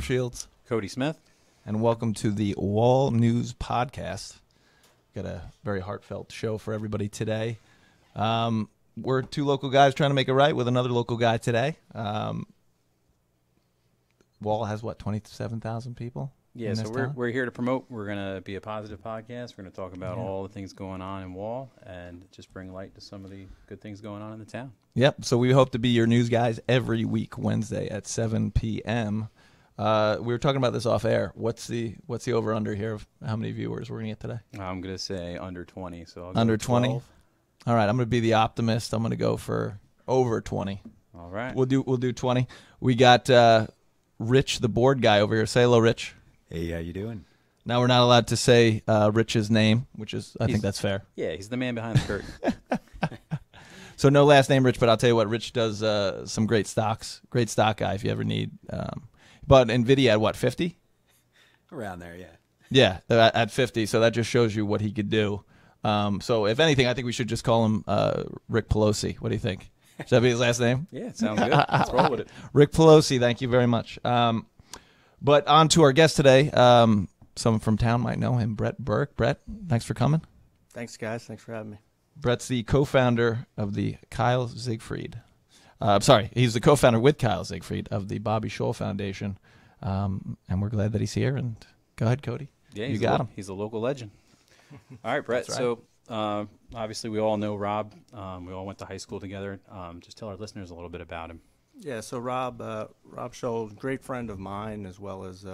Shields. Cody Smith. And welcome to the Wall News Podcast. Got a very heartfelt show for everybody today. We're two local guys trying to make it right with another local guy today. Wall has, 27,000 people? Yeah, so we're here to promote. We're going to be a positive podcast. We're going to talk about all the things going on in Wall and just bring light to some of the good things going on in the town. Yep, so we hope to be your news guys every week, Wednesday at 7 p.m. We were talking about this off air. What's the over-under here of how many viewers we're going to get today? I'm going to say under 20. So I'll go under 12. 20? All right, I'm going to be the optimist. I'm going to go for over 20. All right. We'll do 20. We got Rich, the board guy over here. Say hello, Rich. Hey, how you doing? Now we're not allowed to say Rich's name, which is I think that's fair. Yeah, he's the man behind the curtain. So no last name, Rich, but I'll tell you what, Rich does some great stocks. Great stock guy if you ever need. But NVIDIA at 50? Around there, yeah. Yeah, at 50. So that just shows you what he could do. So if anything, I think we should just call him Rick Pelosi. What do you think? Should that be his last name? Yeah, it sounds good. Let's roll with it. Rick Pelosi, thank you very much. But on to our guest today. Someone from town might know him, Brett Burke. Brett, thanks for coming. Thanks, guys. Thanks for having me. Brett's the co-founder of the Kyle Siegfried. He's the co-founder with Kyle Siegfried of the Bobby Scholl Foundation. And we're glad that he's here. And go ahead, Cody. Yeah, you got him. He's a local legend. All right, Brett. Right. So obviously we all know Rob. We all went to high school together. Just tell our listeners a little bit about him. Yeah, so Rob Scholl, great friend of mine, as well as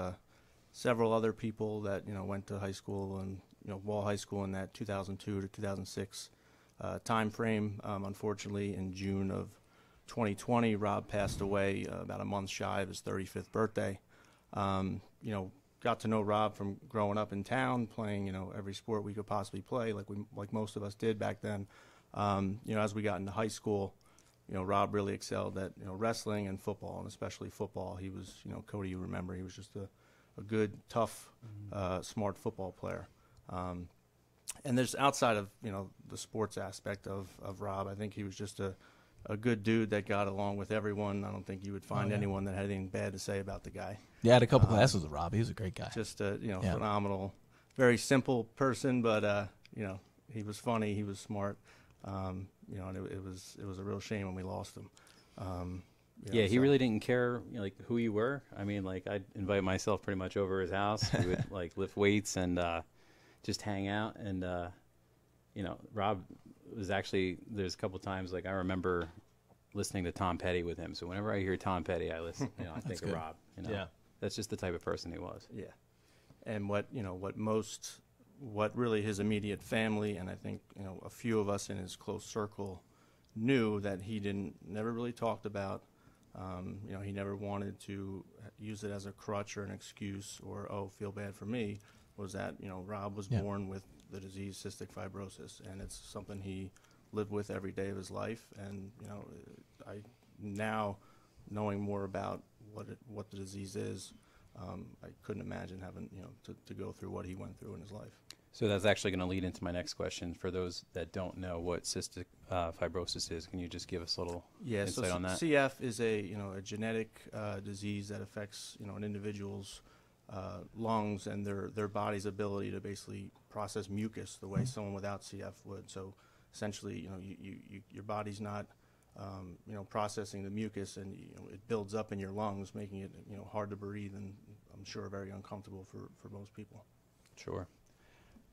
several other people that went to high school and Wall High School in that 2002 to 2006 time frame. Unfortunately, in June of 2020, Rob passed away about a month shy of his 35th birthday. Got to know Rob from growing up in town, playing every sport we could possibly play, like most of us did back then. As we got into high school, Rob really excelled at wrestling and football, and especially football. He was, Cody, you remember, he was just a good, tough, smart football player. And there's outside of the sports aspect of Rob, I think he was just a good dude that got along with everyone. I don't think you would find anyone that had anything bad to say about the guy. Yeah, I had a couple classes with Rob. He was a great guy. Just a phenomenal, very simple person, but he was funny. He was smart. And it was a real shame when we lost him. He really didn't care who you were. I mean, I'd invite myself pretty much over his house. We would lift weights and just hang out. And Rob was actually, there's a couple times I remember listening to Tom Petty with him. So whenever I hear Tom Petty, I listen. I think of Rob. Yeah, that's just the type of person he was. Yeah, and what really his immediate family, and I think a few of us in his close circle knew that he never really talked about. He never wanted to use it as a crutch or an excuse or feel bad for me. Was that Rob was born with the disease cystic fibrosis, and it's something he lived with every day of his life. And I now, knowing more about what the disease is, I couldn't imagine having to go through what he went through in his life. So that's actually going to lead into my next question. For those that don't know what cystic fibrosis is, can you just give us a little insight on that? CF is a genetic disease that affects an individual's lungs and their body's ability to basically process mucus the way someone without CF would. So essentially, your body's not processing the mucus, and it builds up in your lungs, making it hard to breathe, and I'm sure very uncomfortable for most people. Sure.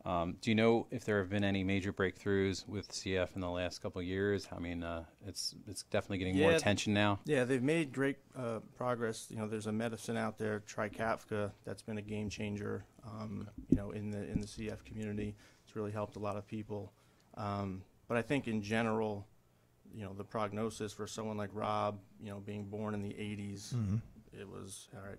Do you know if there have been any major breakthroughs with CF in the last couple of years? I mean, it's definitely getting more attention now. Yeah, they've made great progress. There's a medicine out there, Trikafta, that's been a game changer. In the CF community, it's really helped a lot of people. But I think in general, the prognosis for someone like Rob, being born in the 80s, it was all right.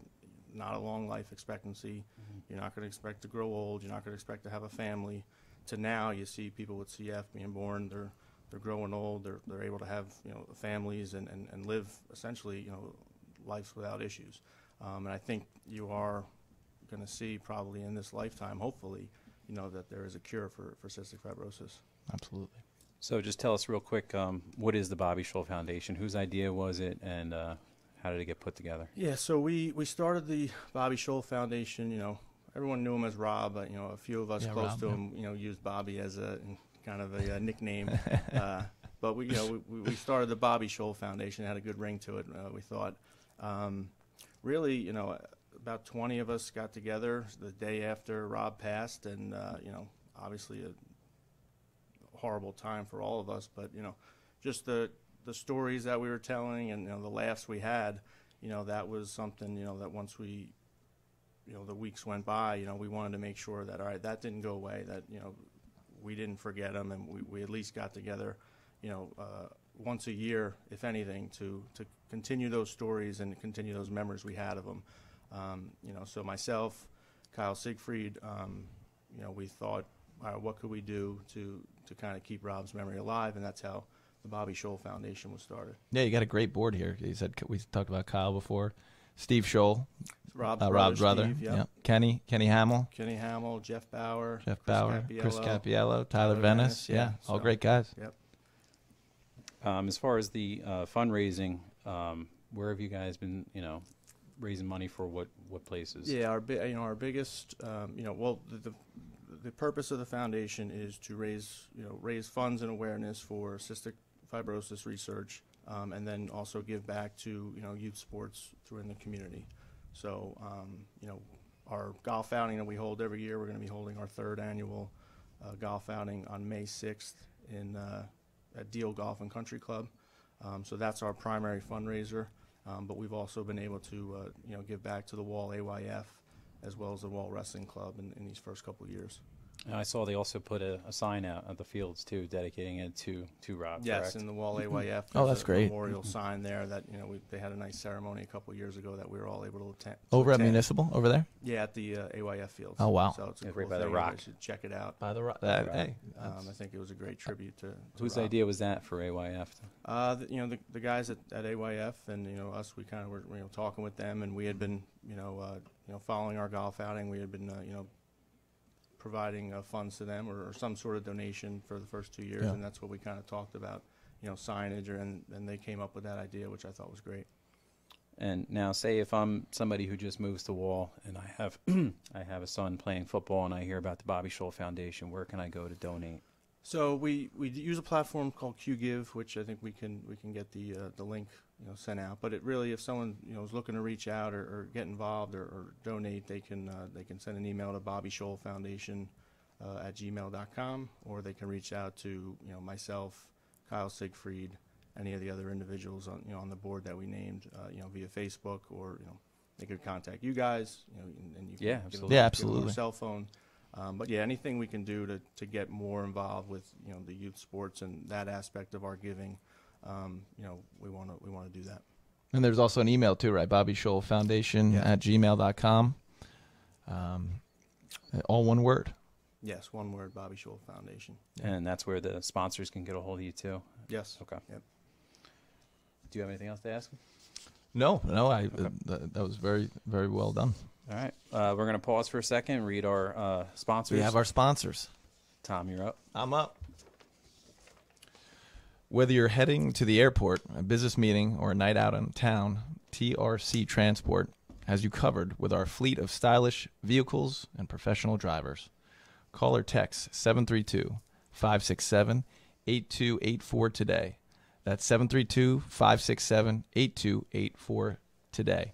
Not a long life expectancy. You're not going to expect to grow old. You're not going to expect to have a family. To now, you see people with CF being born. They're growing old. They're able to have families and live essentially lives without issues. And I think you are going to see probably in this lifetime, hopefully, that there is a cure for cystic fibrosis. Absolutely. So just tell us real quick, what is the Bobby Scholl Foundation? Whose idea was it, and how did it get put together? Yeah, so we started the Bobby Scholl Foundation. Everyone knew him as Rob. But, a few of us close Rob, to yeah. him, used Bobby as a kind of a nickname. But we started the Bobby Scholl Foundation. It had a good ring to it. We thought, really, about 20 of us got together the day after Rob passed, and obviously a horrible time for all of us. But just the stories that we were telling and the laughs we had, that was something that once we the weeks went by, we wanted to make sure that all right, that didn't go away, that we didn't forget them, and we at least got together once a year, if anything, to continue those stories and continue those memories we had of them. So myself, Kyle Siegfried, we thought, all right, what could we do to kind of keep Rob's memory alive, and that's how the Bobby Scholl Foundation was started. Yeah, you got a great board here. You said we talked about Kyle before. Steve Scholl, Rob's brother. Steve, yep. Yeah. Kenny Hamill, Jeff Bauer, Chris Capiello, Tyler Venice. Yeah, all great guys. Yep. As far as the fundraising, where have you guys been, raising money for what places? Yeah, our biggest, the purpose of the foundation is to raise funds and awareness for cystic fibrosis research, and then also give back to youth sports in the community. So our golf outing that we hold every year, we're going to be holding our third annual golf outing on May 6th at Deal Golf and Country Club. So that's our primary fundraiser. But we've also been able to give back to the Wall AYF as well as the Wall Wrestling Club in these first couple of years. And I saw they also put a sign out at the fields too, dedicating it to Rob. Yes, correct? in the Wall AYF. Oh, there's that's a great. memorial sign there that they had a nice ceremony a couple of years ago that we were all able to attend. Over at Municipal, over there. Yeah, at the AYF fields. Oh, wow. So it's a Yeah, cool right by the thing. rock. You should check it out. By the rock. Right. Hey, I think it was a great tribute to Whose Rob. idea was that for AYF? The guys at AYF and us, we kind of were talking with them, and we had been following our golf outing. We had been providing funds to them or some sort of donation for the first 2 years, Yeah. and that's what we kind of talked about, signage, and they came up with that idea, which I thought was great. And now, say if I'm somebody who just moves to Wall and I have I have a son playing football and I hear about the Bobby Scholl Foundation, where can I go to donate? So we use a platform called QGive, which I think we can get the link sent out. But it really, if someone is looking to reach out or get involved or donate, they can send an email to Bobby Scholl Foundation at gmail.com, or they can reach out to myself, Kyle Siegfried, any of the other individuals on the board that we named via Facebook, or they could contact you guys, and you can Yeah, give absolutely. them Yeah, a absolutely. cell phone. But yeah, anything we can do to get more involved with the youth sports and that aspect of our giving, we want to do that. And there's also an email too, right? Bobby Scholl Foundation at gmail.com. All one word. Yes, one word, Bobby Scholl Foundation. And that's where the sponsors can get a hold of you too. Yes. Okay. Yep. Do you have anything else to ask? No, that was very, very well done. All right. We're going to pause for a second and read our sponsors. We have our sponsors. Tom, you're up. I'm up. Whether you're heading to the airport, a business meeting, or a night out in town, TRC Transport has you covered with our fleet of stylish vehicles and professional drivers. Call or text 732-567-8284 today. That's 732-567-8284 today.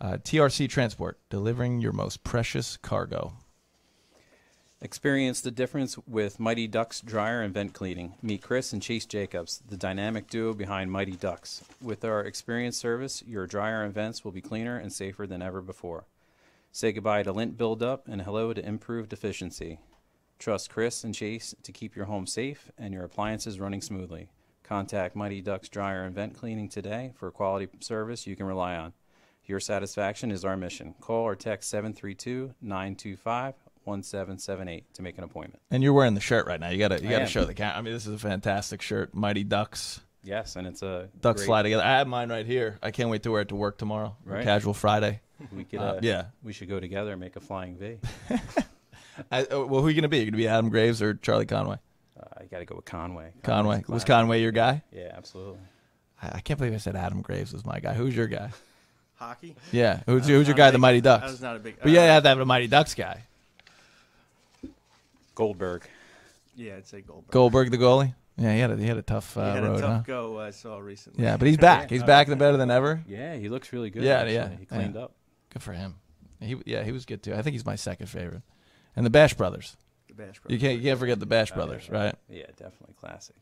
TRC Transport, delivering your most precious cargo. Experience the difference with Mighty Ducks Dryer and Vent Cleaning. Meet Chris and Chase Jacobs, the dynamic duo behind Mighty Ducks. With our experienced service, your dryer and vents will be cleaner and safer than ever before. Say goodbye to lint buildup and hello to improved efficiency. Trust Chris and Chase to keep your home safe and your appliances running smoothly. Contact Mighty Ducks Dryer and Vent Cleaning today for a quality service you can rely on. Your satisfaction is our mission. Call or text 732-925-1778 to make an appointment. And you're wearing the shirt right now. You gotta am. show the camera. I mean, this is a fantastic shirt. Mighty Ducks. Yes, and it's a Ducks great, fly together. I have mine right here. I can't wait to wear it to work tomorrow. Right. Casual Friday. We could, Yeah. we should go together and make a flying V. Well, who are you gonna be? You're gonna be Adam Graves or Charlie Conway? I got to go with Conway. Conway. Conway's Was class. Conway your guy? Yeah, absolutely. I can't believe I said Adam Graves was my guy. Who's your guy? Hockey? Yeah, who's your guy? The Mighty I Ducks. was not a big. But yeah, you have to have a Mighty Ducks guy. Goldberg. Yeah, I'd say Goldberg. Goldberg, the goalie. Yeah, he had a tough He had road. a tough Huh? go. I saw recently. Yeah, but he's back. Yeah. He's back and better than ever. Yeah, he looks really good. Yeah, actually. yeah, He cleaned yeah. up. Good for him. He was good too. I think he's my second favorite. And the Bash Brothers. The Bash You Brothers. can't forget the Bash Oh, Brothers, yeah. right? Yeah, definitely classic.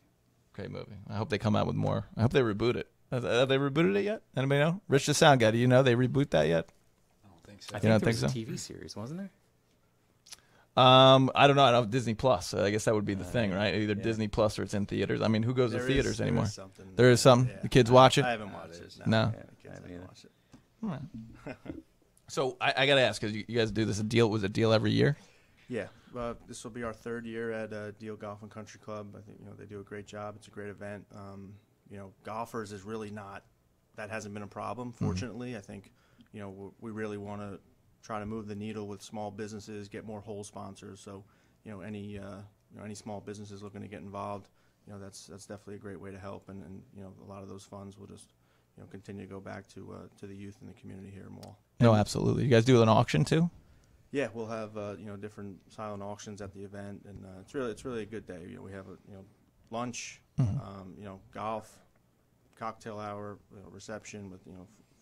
Great movie. I hope they come out with more. I hope they reboot it. Have they rebooted it yet? Anybody know? Rich the Sound Guy, do you know they reboot that yet? I don't think so. I You think don't there think was so? a TV series, wasn't there? I don't know. I know Disney Plus. So I guess that would be the thing, right? Either yeah. Disney Plus or it's in theaters. I mean, who goes to There theaters is anymore? something. There is some. Yeah. The kids watch it. I haven't watched it. No? Yeah, the kids I haven't haven't either. watched it. So I got to ask, because you guys do this a deal. Was it a deal every year? Yeah, this will be our third year at Deal Golf and Country Club. I think they do a great job. It's a great event. Golfers is really not that hasn't been a problem. Fortunately, I think we really want to try to move the needle with small businesses, get more hole sponsors. So any small businesses looking to get involved, that's definitely a great way to help. And a lot of those funds will just continue to go back to the youth in the community here in Wall. No, absolutely. You guys do an auction too? Yeah, we'll have different silent auctions at the event, and it's really a good day. We have lunch, golf, cocktail hour, reception with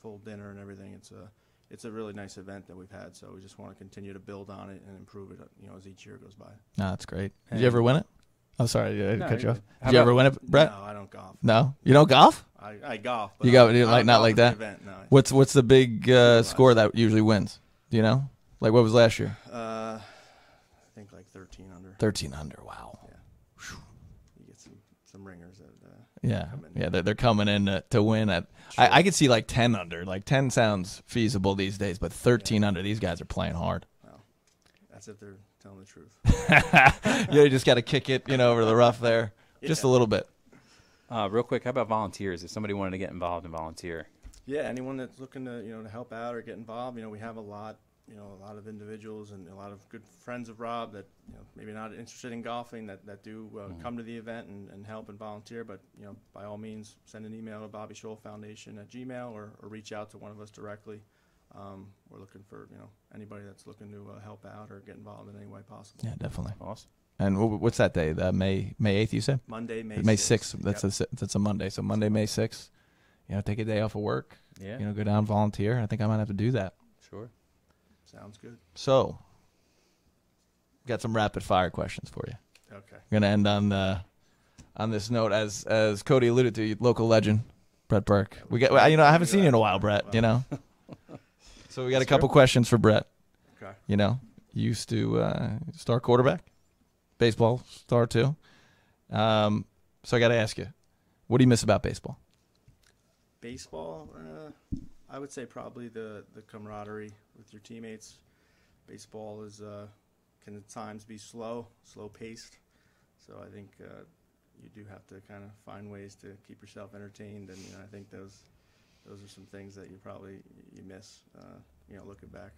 full dinner and everything. It's a really nice event that we've had, so we just want to continue to build on it and improve it as each year goes by. No, that's great. Did you ever win it? Oh, sorry, I No, cut you you're off. good. Did you ever win it, Brett? No, I don't golf. No, you don't golf. I golf. But You got I don't like not golf like at the that. event, no. What's the big score that usually wins? Do you know? Like what was last year? I think like 13 under. 13 under. Wow. Yeah. You get some ringers that. Yeah, Come in. yeah, they're coming in to win. I could see like 10 under. Like 10 sounds feasible these days, but 13 under, these guys are playing hard. Well, that's if they're telling the truth. You just got to kick it, over the rough there, just a little bit. Real quick, how about volunteers? If somebody wanted to get involved and volunteer. Yeah, anyone that's looking to to help out or get involved, we have a lot of individuals and a lot of good friends of Rob that maybe not interested in golfing that do come to the event and help and volunteer. But by all means, send an email to Bobby Scholl Foundation at Gmail or reach out to one of us directly. We're looking for anybody that's looking to help out or get involved in any way possible. Yeah, definitely. Awesome. And what's that day? May 8th, you said? Monday, May May 6th. 6th. That's a Monday. So Monday, May 6th. Take a day off of work. Yeah. Go down, volunteer. I think I might have to do that. Sure. Sounds good. So, got some rapid fire questions for you. Okay. We're gonna end on this note, as Cody alluded to, local legend, Brett Burke. We got, I haven't seen you in a while, Brett. So we got a couple questions for Brett. Okay. You used to star quarterback, baseball star too. So I got to ask you, what do you miss about baseball? Baseball, I would say probably the camaraderie with your teammates. Baseball is can at times be slow paced. So I think you do have to kind of find ways to keep yourself entertained, and I think those are some things that you miss. Looking back.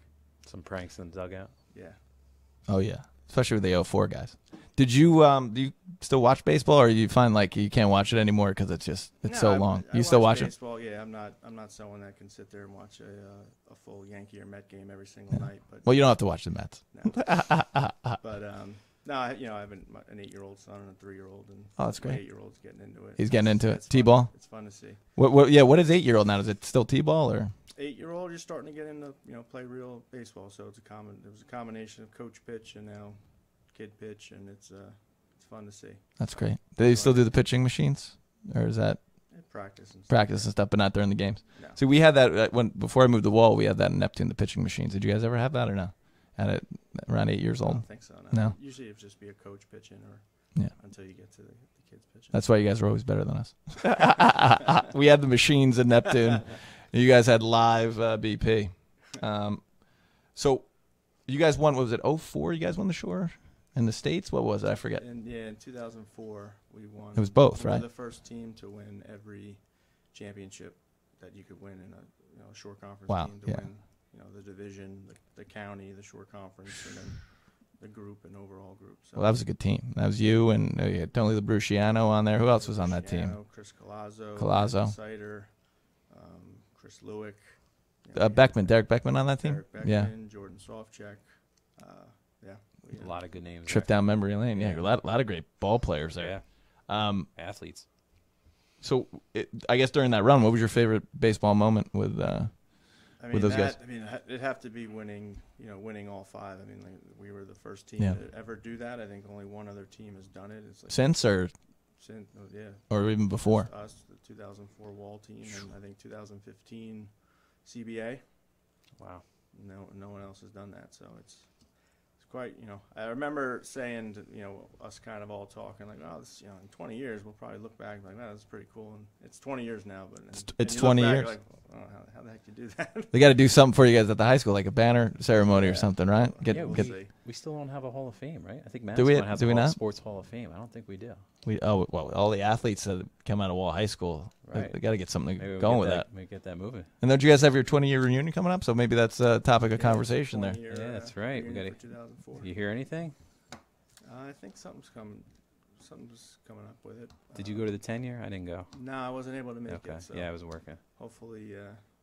Some pranks in the dugout. Yeah. Oh yeah, especially with the 04 guys. Did you do you still watch baseball, or you find like you can't watch it anymore because it's so long? You still watch baseball, Yeah, I'm not someone that can sit there and watch a full Yankee or Met game every single night. But Well, you don't have to watch the Mets. no. But no, I have an 8-year-old son and a 3-year-old, and Oh, that's my great. 8-year-old's getting into it. He's getting into it. It's fun. T-ball? It's fun to see. What is 8-year-old now? Is it still T-ball or? 8-year-old, you're starting to get into play real baseball. So there was a combination of coach pitch and now kid pitch, and it's fun to see. That's great. Do they still do the pitching machines, or is that Practice and stuff. practice and stuff, but not during the games? No. See, we had that before I moved to Wall. We had that in Neptune, the pitching machines. Did you guys ever have that or no? Had it around 8 years I old. don't think so. No? Usually it'd just be a coach pitching or Yeah. until you get to the kids pitching. That's why you guys were always better than us. We had the machines in Neptune. You guys had live BP. So you guys won, what was it, 04? You guys won the Shore in the States? What was it? I forget. And in 2004 we won. It was both, we right? were the first team to win every championship that you could win in a shore conference Wow, team to yeah. win the division, the county, the shore conference, and then the group and overall group. So Well, that was a good team. That was you and you had Tony Labruciano on there. Who else was on that team? Chris Colazzo, Colazzo. Cider, Chris Lewick, Beckman, Derek Beckman on that team? Derek Beckman, Yeah. Jordan Sofcheck. Yeah, A lot of good names. Trip down memory lane. Yeah, a lot of great ball players there. Yeah. Athletes. So I guess during that run, what was your favorite baseball moment with with those guys? I mean, it'd have to be winning. Winning all 5. I mean, like, we were the first team Yeah. to ever do that. I think only one other team has done it. It's like Since or yeah, or even before? just us, the 2004 Wall team, and I think 2015 CBA. Wow. No one else has done that, so it's quite. I remember saying to, us kind of all talking like, oh, this, in 20 years we'll probably look back like, that's pretty cool, and it's 20 years now, but It's you 20 look back, years. Like, oh, how the heck you do that? They got to do something for you guys at the high school, like a banner ceremony or Yeah. something, right? Yeah, Get we still don't have a Hall of Fame, right? I think Do we- Madison has do a we not? Sports Hall of Fame. I don't think we do. all the athletes that come out of Wall High School, Right. they got to get something Maybe we'll going get with that. Maybe get that moving. And don't you guys have your 20-year reunion coming up? So maybe that's a topic of conversation there. 20-year, Yeah, that's right. We reunion gotta- for 2004. You hear anything? I think something's coming up with it. Did you go to the 10-year? I didn't go. No, I wasn't able to make Okay. it. So Yeah, I was working. hopefully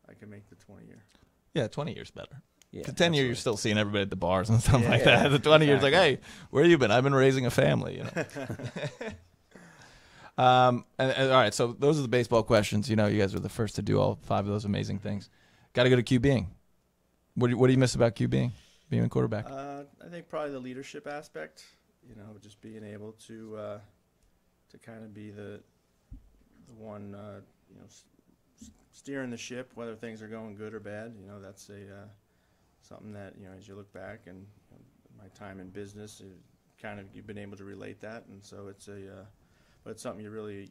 I can make the 20-year. Yeah, 20 years better. Yeah. The 10 year, you're still seeing everybody at the bars and stuff like Yeah, that. The 20 years, like, exactly. hey, where you been? I've been raising a family. And all right, so those are the baseball questions. You guys were the first to do all 5 of those amazing things. Got to go to QBing. What do you miss about QBing, being a quarterback? I think probably the leadership aspect. Just being able to kind of be the one steering the ship, whether things are going good or bad. That's something that as you look back and my time in business, you've been able to relate that, and so but it's something you really,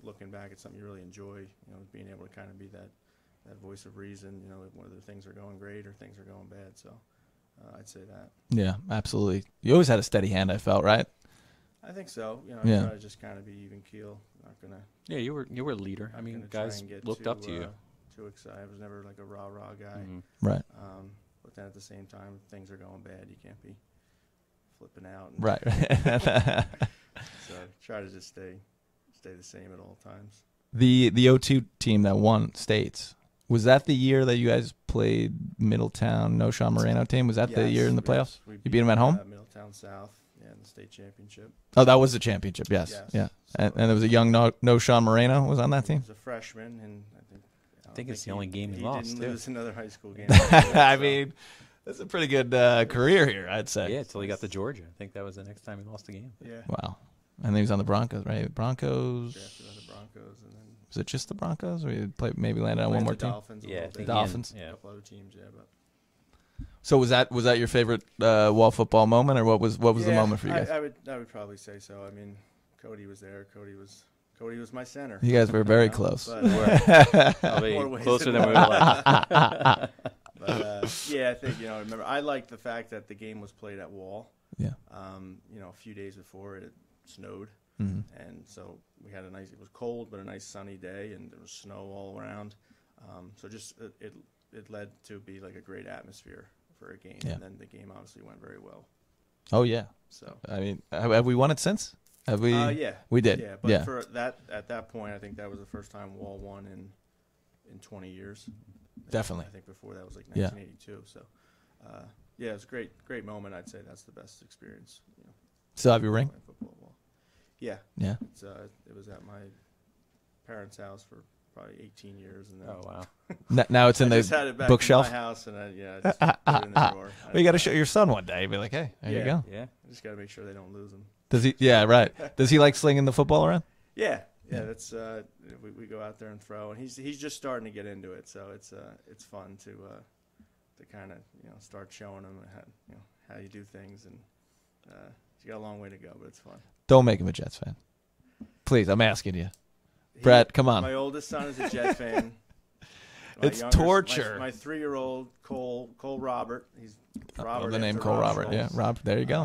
looking back, it's something you really enjoy. Being able to kind of be that voice of reason. Whether things are going great or things are going bad. So I'd say that. Yeah, absolutely. You always had a steady hand, I felt, right? I think so. Yeah. I try to just kind of be even keel. Not gonna. Yeah, you were a leader. I mean, gonna try guys and get looked up to you. Too excited. I was never like a rah guy. Mhm. Right, But then at the same time, if things are going bad, you can't be flipping out. And right. So try to just stay the same at all times. The 02 team that won states, was that the year that you guys played Middletown, No Sean Moreno team? Was that the year in the playoffs? We You beat them at home? Middletown South, in the state championship. Oh, that was the championship, yes. Yes. Yeah. So And there was a young No Sean Moreno was on that He team? was a freshman, and I think it's the only game he he lost, didn't too. lose another high school game. I So, mean, that's a pretty good career here, I'd say. Yeah, until he got to Georgia. I think that was the next time he lost a game. yeah. Wow. And then he was on the Broncos, right? Broncos. Drafted by the Broncos, and then Was it just the Broncos, or he played, maybe landed on one played more the team? Dolphins. a Yeah, I little think bit. Dolphins. Yeah. A couple other teams, yeah, but. So was that your favorite wall football moment, or what was the Yeah, moment for you guys? I would probably say so. I mean, Cody was there. Cody was my center. You guys were very You know, close. But, Probably More ways closer than than we would like. but yeah, I think remember I liked the fact that the game was played at Wall. Yeah. A few days before it snowed, Mhm. and so we had it was cold but a nice sunny day, and there was snow all around. So just it led to be like a great atmosphere for a game, Yeah. and then the game obviously went very well. Oh yeah. So. I mean, have we won it since? Have we? Yeah, We did. Yeah, but Yeah. for that at that point, I think that was the first time Wall won in 20 years. Definitely. I think before that was like Yeah. 1982. So, yeah, it's a great moment. I'd say that's the best experience. Still have your ring? Playing football at Wall. Yeah, Yeah. it was at my parents' house for probably 18 years, and then Oh wow. Now it's in I the just had it back bookshelf. in my house, and I just put it in the drawer. Well, you got to show your son one day. Be like, hey, there you Yeah. go. Yeah. I just got to make sure they don't lose them. Does he? Yeah, right. Does he like slinging the football around? Yeah, Yeah. that's we go out there and throw, and he's just starting to get into it, so it's fun to kind of start showing him how you do things, and he's got a long way to go, but it's fun. Don't make him a Jets fan, please. I'm asking you. Brett, come on. My oldest son is a Jet fan. It's torture. My 3-year-old Cole Robert. He's Robert. the name after Cole Rob Robert. Yeah, Schultz. Rob. There you go.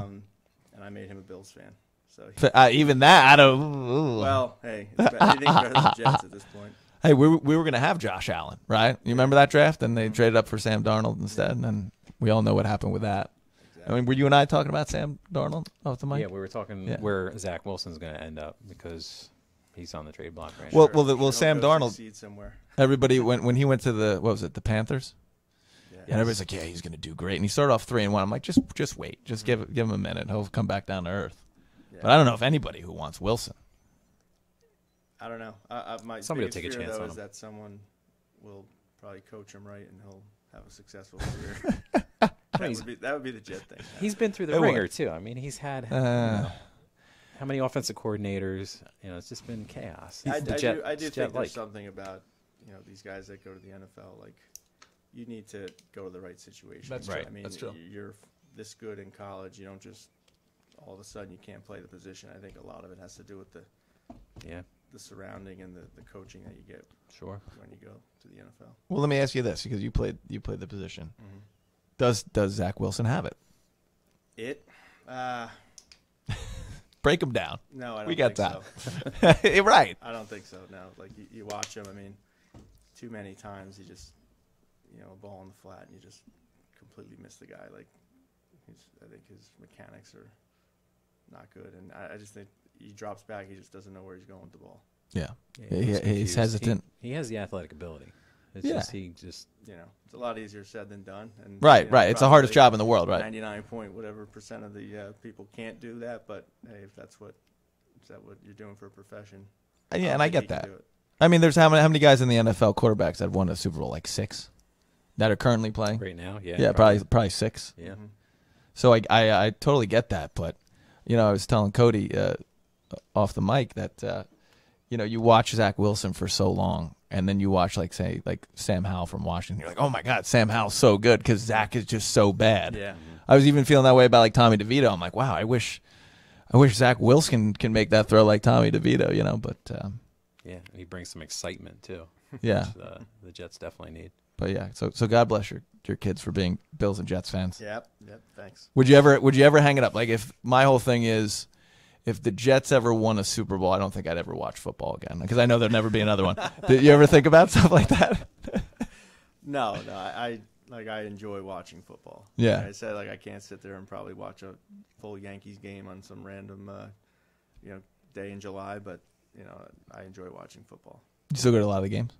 And I made him a Bills fan. So Even that, I don't. Ooh. well, hey, anything's better than the Jets at this point. Hey, we were going to have Josh Allen, right? You remember that draft? And they traded up for Sam Darnold instead, and we all know what happened with that. I mean, were you and I talking about Sam Darnold off the mic? Yeah, we were talking where Zach Wilson's going to end up because he's on the trade block right now. Well, Sam Darnold. Somewhere. Everybody when he went to the the Panthers, Yeah. and everybody's like, yeah, he's going to do great. And he started off 3-1. I'm like, just wait, just give him a minute. He'll come back down to earth. Yeah. But I don't know if anybody who wants Wilson. I don't know. My Somebody will biggest take a fear, chance though, on is him. that someone will probably coach him right and he'll have a successful career. that would be the Jet thing. He's been through the It ringer would. too. I mean, he's had how many offensive coordinators? It's just been chaos. I The do it's think Jet-like. there's something about these guys that go to the NFL. Like, you need to go to the right situation. That's true. I mean, That's true. You're this good in college. You don't just all of a sudden you can't play the position. I think a lot of it has to do with the surrounding and the coaching that you get Sure. when you go to the NFL. Well, let me ask you this, because you played the position. Mm-hmm. Does Zach Wilson have it? Break him down. No, I don't We got think time. so. Right. I don't think so. No, like you watch him. I mean, too many times you just a ball in the flat and you just completely miss the guy. Like I think his mechanics are not good, and I just think he drops back. He just doesn't know where he's going with the ball. Yeah. He's He's confused. hesitant. He has the athletic ability. It's Yeah. just he just It's a lot easier said than done. And Right. It's the hardest job in the world, right? 99% of the people can't do that. But hey, if that's what you're doing for a profession, Yeah, and don't I think get he can that. do it. I mean, there's how many guys in the NFL quarterbacks that have won a Super Bowl? Like 6 that are currently playing. right now. Yeah, probably 6. Yeah. Mhm. So I totally get that, but I was telling Cody off the mic that you watch Zach Wilson for so long, and then you watch like Sam Howell from Washington. You're like, oh my God, Sam Howell's so good because Zach is just so bad. Yeah. I was even feeling that way about like Tommy DeVito. I'm like, wow, I wish Zach Wilson can make that throw like Tommy DeVito. But Yeah, and he brings some excitement too. yeah, Which, the Jets definitely need. but yeah. So God bless your kids for being Bills and Jets fans. Yep. Thanks. Would you ever hang it up? Like, if my whole thing is, if the Jets ever won a Super Bowl, I don't think I'd ever watch football again because I know there'll never be another one. Did you ever think about stuff like that? No. I enjoy watching football. Yeah. Like I said, I can't sit there and probably watch a full Yankees game on some random day in July, but I enjoy watching football. You still go to a lot of the games?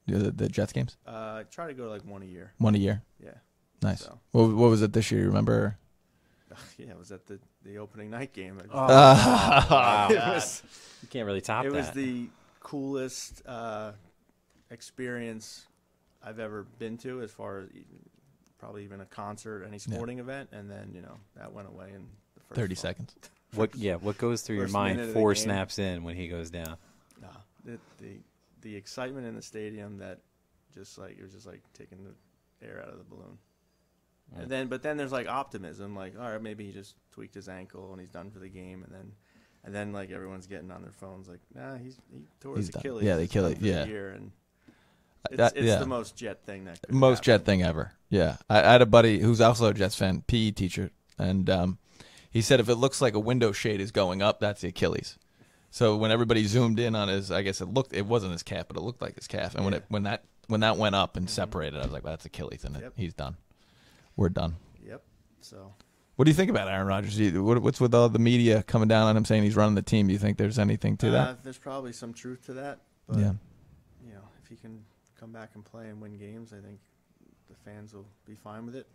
The Jets games? I try to go to like one a year. One a year. Yeah. Nice. So. What was it this year? You remember? Yeah, it was at the opening night game. Wow. It was You can't really top it that. was the coolest experience I've ever been to, as far as probably even a concert, any sporting event, and then that went away in the first 30 seconds. What goes through your First mind minute of the 4 game. snaps in when he goes down? No, the excitement in the stadium, that it was just like taking the air out of the balloon. Yeah. But then there's like optimism, like, all right, maybe he just tweaked his ankle and he's done for the game, and then like everyone's getting on their phones like, nah, he tore his He's done. Achilles. Yeah, the He's done Achilles, for the yeah. year, and That- it's yeah. the most Jet thing that could Most Jet happen. thing ever. Yeah. I had a buddy who's also a Jets fan, PE teacher, and he said if it looks like a window shade is going up, that's the Achilles. So when everybody zoomed in on his, I guess it wasn't his calf, but it looked like his calf. And Yeah. when that went up and separated, I was like, well, that's Achilles, and Yep. he's done. We're done. Yep. So What do you think about Aaron Rodgers? What's with all the media coming down on him saying he's running the team? Do you think there's anything to that? there's probably some truth to that, but Yeah. if he can come back and play and win games, I think the fans will be fine with it.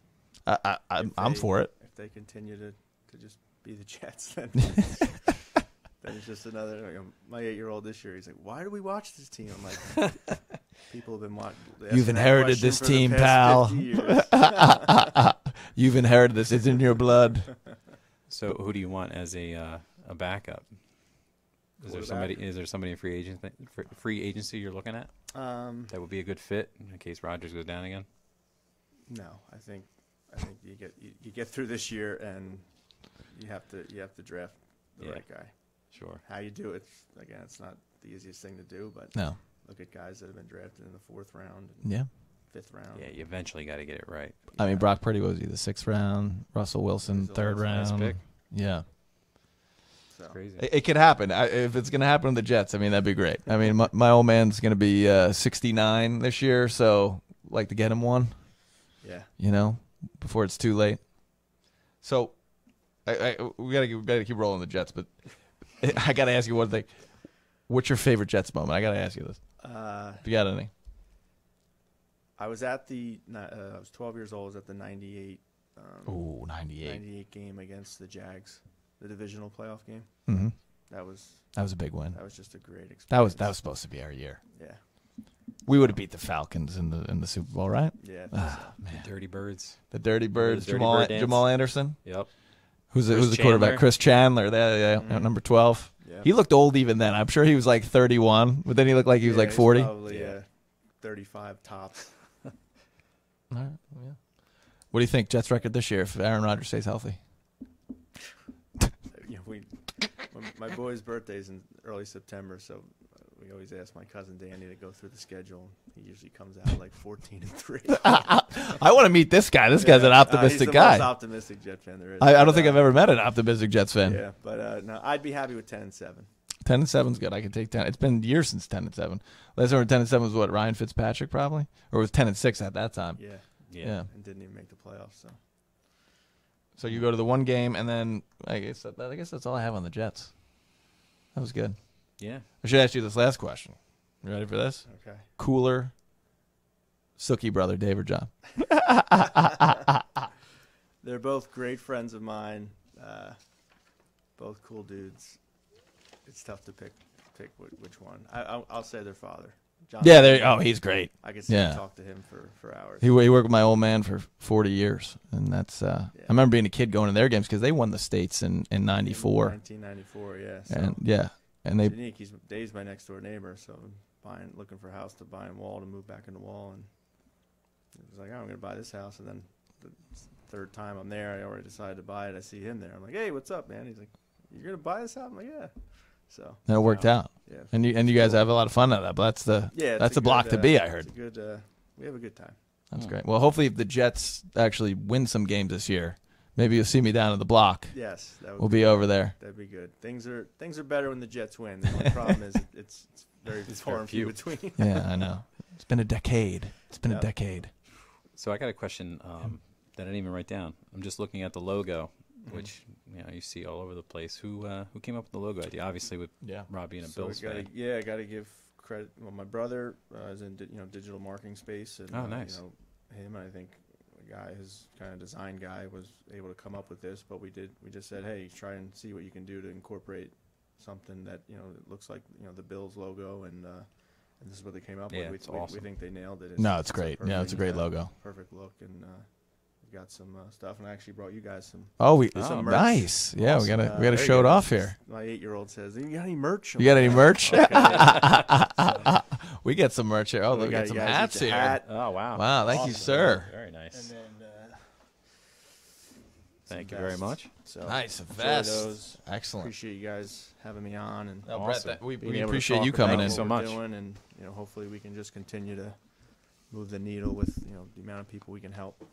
I'm for it. If they continue to just be the Jets, then then it's just another. My 8-year-old this year, he's like, "Why do we watch this team?" I'm like, "People have been watching." You've inherited this team, pal. You've inherited this. It's in your blood. So who do you want as a backup? Is there somebody in free agency you're looking at that would be a good fit in case Rodgers goes down again? No, I think you get through this year, and you have to draft the right guy. Sure. How you do it, again, it's not the easiest thing to do, but No. look at guys that have been drafted in the 4th round, and Yeah. 5th round. Yeah, you eventually got to get it right. I mean, Brock Purdy was the 6th round. Russell Wilson, He was the 3rd last round. pick. Yeah. So. Crazy. It could happen. If it's going to happen to the Jets, I mean, that'd be great. I mean, my old man's going to be 69 this year, so like to get him one, Yeah. before it's too late. So, we gotta keep rolling the Jets, but I gotta ask you one thing. What's your favorite Jets moment? I gotta ask you this. If you got any. I was at I was 12 years old. I was at the 98. 98. 98 game against the Jags, the divisional playoff game. Mm-hmm. That was a big win. That was just a great experience. That was supposed to be our year. Yeah. We would have beat the Falcons in the Super Bowl, right? Yeah. Man. The Dirty Birds. The Dirty Birds. The Dirty Bird dance. Jamal Anderson. Yep. Who's the quarterback? Chris Chandler. Number 12. Yeah. He looked old even then. I'm sure he was like 31, but then he looked like he was like 40. Probably 35 tops. All right. Yeah. What do you think Jets record this year if Aaron Rodgers stays healthy? My boy's birthday's in early September, so we always ask my cousin Danny to go through the schedule. He usually comes out like 14-3. I want to meet this guy. This guy's an optimistic he's the guy. most optimistic Jet fan there is. I don't think I've ever met an optimistic Jets fan. Yeah, but no, I'd be happy with 10-7. 10-7's good. I can take 10. It's been years since 10-7. Last time 10-7 was what, Ryan Fitzpatrick probably, or it was 10-6 at that time. Yeah. And didn't even make the playoffs. So you go to the one game, and then I guess that's all I have on the Jets. That was good. Yeah. I should ask you this last question. You ready for this? Okay. Cooler, Sookie brother, Dave or John? They're both great friends of mine. Both cool dudes. It's tough to pick which one. I'll say their father. John. Yeah, he's great. I could sit and talk to him for hours. He worked with my old man for 40 years, and that's. I remember being a kid going to their games because they won the states in '94. 1994, yeah. So and they. It's unique. Dave's my next door neighbor, so I'm looking for a house to buy in Wall to move back into Wall, and he was like, "Oh, I'm going to buy this house," and then the third time I'm there, I already decided to buy it. I see him there. I'm like, "Hey, what's up, man?" He's like, "You're going to buy this house?" I'm like, "Yeah." So and it worked out. Yeah. And you guys have a lot of fun out of that. But that's the block to be. I heard. It's a good. We have a good time. That's great. Well, hopefully, if the Jets actually win some games this year, maybe you'll see me down at the block. Yes, we'll be over there. That'd be good. Things are better when the Jets win. The only problem is it's very far and few between. Yeah, I know. It's been a decade. A decade. So I got a question that I didn't even write down. I'm just looking at the logo, which you see all over the place. Who came up with the logo idea? Obviously, with Rob being a Bills fan. I got to give credit. Well, my brother is in digital marketing space, and nice. Him, I think, the guy, his kind of design guy, was able to come up with this. But we just said, hey, try and see what you can do to incorporate something that it looks like the Bills logo, and this is what they came up with. It's awesome. We think they nailed it. It's great. It's a great logo. Perfect look, and we got some stuff, and I actually brought you guys some. Some merch. Nice. Yeah, awesome. we gotta show it off here. My 8-year-old says, "You got any merch?" You got any merch? Okay. We got some merch here. Oh, we got some hats here. Hat. Oh, wow. Wow, thank you, sir. Very nice. And then, thank you very much. So nice, a enjoy vest. those. Excellent. Appreciate you guys having me on, and Brett, we being able to appreciate talk you coming about in what so we're much. doing, and hopefully we can just continue to move the needle with the amount of people we can help.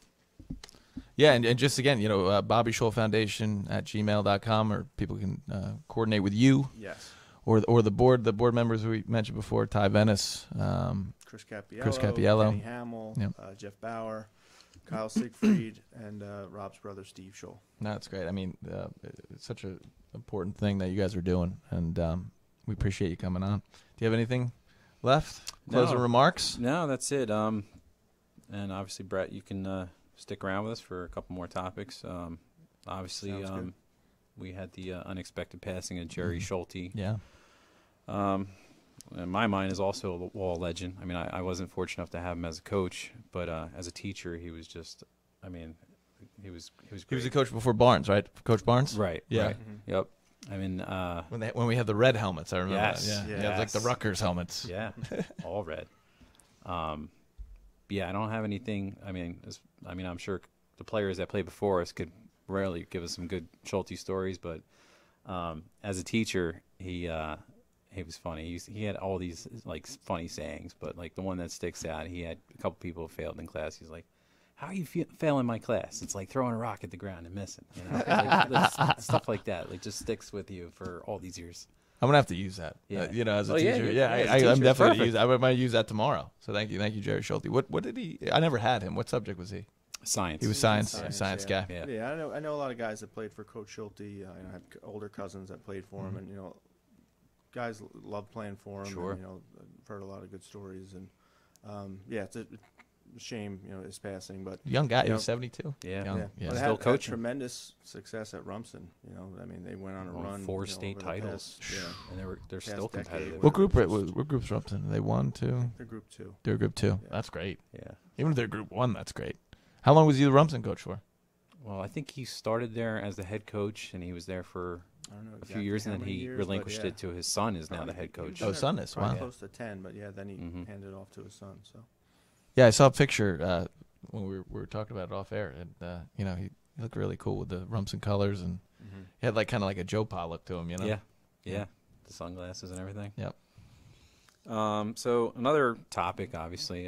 Yeah, and just again, Bobby Scholl Foundation at gmail.com, or people can coordinate with you. Yes. Or the board members we mentioned before, Ty Venice, Chris Cappiello, Kenny Hamill, Jeff Bauer, Kyle Siegfried, and Rob's brother Steve Scholl. No, that's great. I mean, it's such an important thing that you guys are doing, and we appreciate you coming on. Do you have anything left? Closing remarks? No, that's it. And obviously, Brett, you can stick around with us for a couple more topics. Obviously, we had the unexpected passing of Jerry Schulte. Yeah. In my mind, is also a Wall legend. I mean, I wasn't fortunate enough to have him as a coach, but as a teacher, he was just. I mean, he was great. He was a coach before Barnes, right? Coach Barnes. Right. Yeah. Right. Mm-hmm. Yep. I mean, when we had the red helmets, I remember yes, that. Yeah. yes. Yeah, like the Rutgers helmets. Yeah, all red. Yeah, I don't have anything. I mean, I'm sure the players that played before us could rarely give us some good Schulte stories, but as a teacher, he was funny. He had all these like funny sayings, but like the one that sticks out, he had a couple people who failed in class. He's like, "How are you failing my class? It's like throwing a rock at the ground and missing." Like, stuff like that, like just sticks with you for all these years. I'm gonna have to use that. Yeah. As a teacher. I'm definitely gonna use. I might use that tomorrow. So thank you, Jerry Schulte. What did he? I never had him. What subject was he? Science. He was science guy. Yeah. Yeah, I know a lot of guys that played for Coach Schulte. I had older cousins that played for him, and guys love playing for him. Sure. And, I've heard a lot of good stories, and it's a shame, his passing. But Young guy, he was 72. Yeah. Young, yeah, yeah. But Still had coaching. Tremendous success at Rumson. I mean, they went on a Won run. 4 state over the titles. past, And they're past still decade. competitive. What group's Rumson? They won too. They're Group 2. They're Group 2. Yeah. That's great. Yeah. Even if they're Group 1, that's great. How long was you the Rumson coach for? Well, I think he started there as the head coach, and he was there for I don't know a few exactly years, how and then many he years, relinquished but it to his son, is now the head He was coach. Oh, there son is, probably wow. close to 10, but then he Mhm. handed it off to his son. So Yeah, I saw a picture when we were talking about it off air, and he looked really cool with the Rumson colors, and he had kind of like a Joe Pa look to him, Yeah. Yeah. The sunglasses and everything. Yep. So another topic, obviously,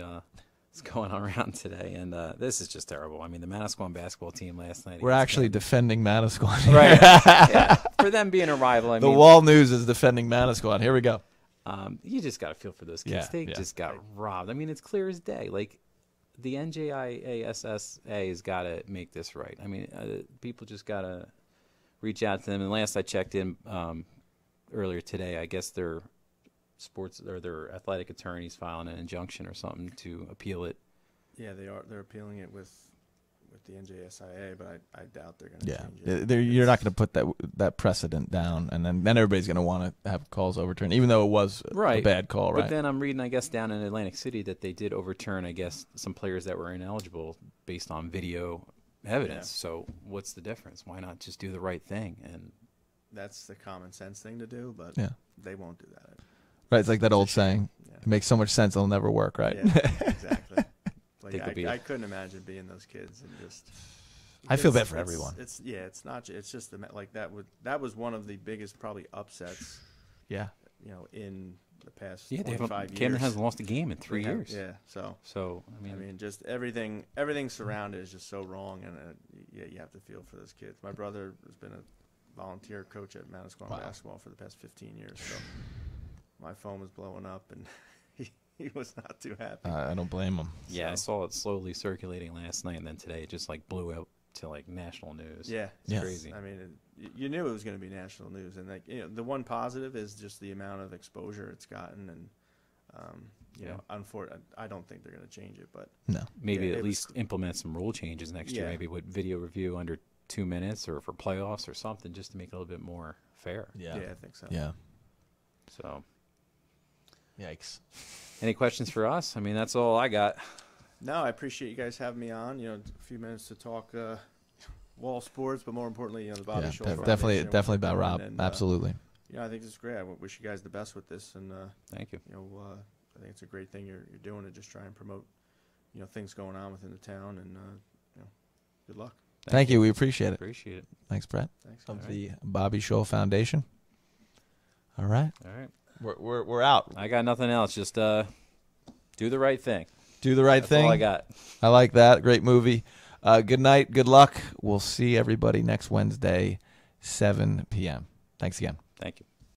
is going around today, and this is just terrible. I mean, the Manasquan basketball team last night. We're against actually Denver- defending Manasquan. right. Yeah. For them being a rival, I The mean, Wall News is defending Manasquan. Here we go. you just got to feel for those kids. Yeah, They yeah. just got robbed. I mean, it's clear as day. Like, the NJIASSA has got to make this right. I mean, people just got to reach out to them. And last I checked in earlier today, I guess their sports or their athletic attorneys filing an injunction or something to appeal it. yeah, they're appealing it with the NJSIA, but I doubt they're going to Yeah, change it. you're not going to put that precedent down, and then everybody's going to want to have calls overturned, even though it was a Right. bad call, right? But then I'm reading, I guess, down in Atlantic City that they did overturn, I guess, some players that were ineligible based on video evidence. Yeah. So what's the difference? Why not just do the right thing? And That's the common sense thing to do, but Yeah. they won't do that. Right, it's like that old saying: Yeah. "It makes so much sense, it'll never work." Right? Yeah, exactly. They could be- I couldn't imagine being those kids and just. I feel bad It's- for everyone. It's not. It's just that was one of the biggest probably upsets, Yeah. in the past yeah, 25 years. Camden hasn't lost a game in 3 They have- years. Yeah. So So I mean, just everything surrounded is just so wrong, and you have to feel for those kids. My brother has been a volunteer coach at Manasquan Wow. basketball for the past 15 years, so my phone was blowing up, and he was not too happy. I don't blame them. yeah, I So- saw it slowly circulating last night, and then today it just blew out to national news. Yeah, It's Yeah. crazy. I mean, you knew it was going to be national news, and the one positive is just the amount of exposure it's gotten, and I don't think they're going to change it, but No. Maybe Yeah, at it least was- implement some rule changes next year. Yeah. Maybe with video review under 2 minutes, or for playoffs or something, just to make it a little bit more fair. yeah, I think so. Yeah. So, Yikes. any questions for us? I mean, that's all I got. No, I appreciate you guys having me on. A few minutes to talk wall sports, but more importantly, the Bobby Yeah, Scholl definitely, Foundation, what definitely they're about doing, Rob. and, Absolutely. I think this is great. I wish you guys the best with this, and Thank you. I think it's a great thing you're doing to just try and promote, things going on within the town, and good luck. Thank you. We appreciate it. Appreciate it. Thanks, Brett. Thanks. Of All the Bobby Scholl Foundation. All right. All right. We're out. I got nothing else. Just do the right thing. Do the right That's thing. all I got. I like that. Great movie. Good night. Good luck. We'll see everybody next Wednesday, 7 p.m. Thanks again. Thank you.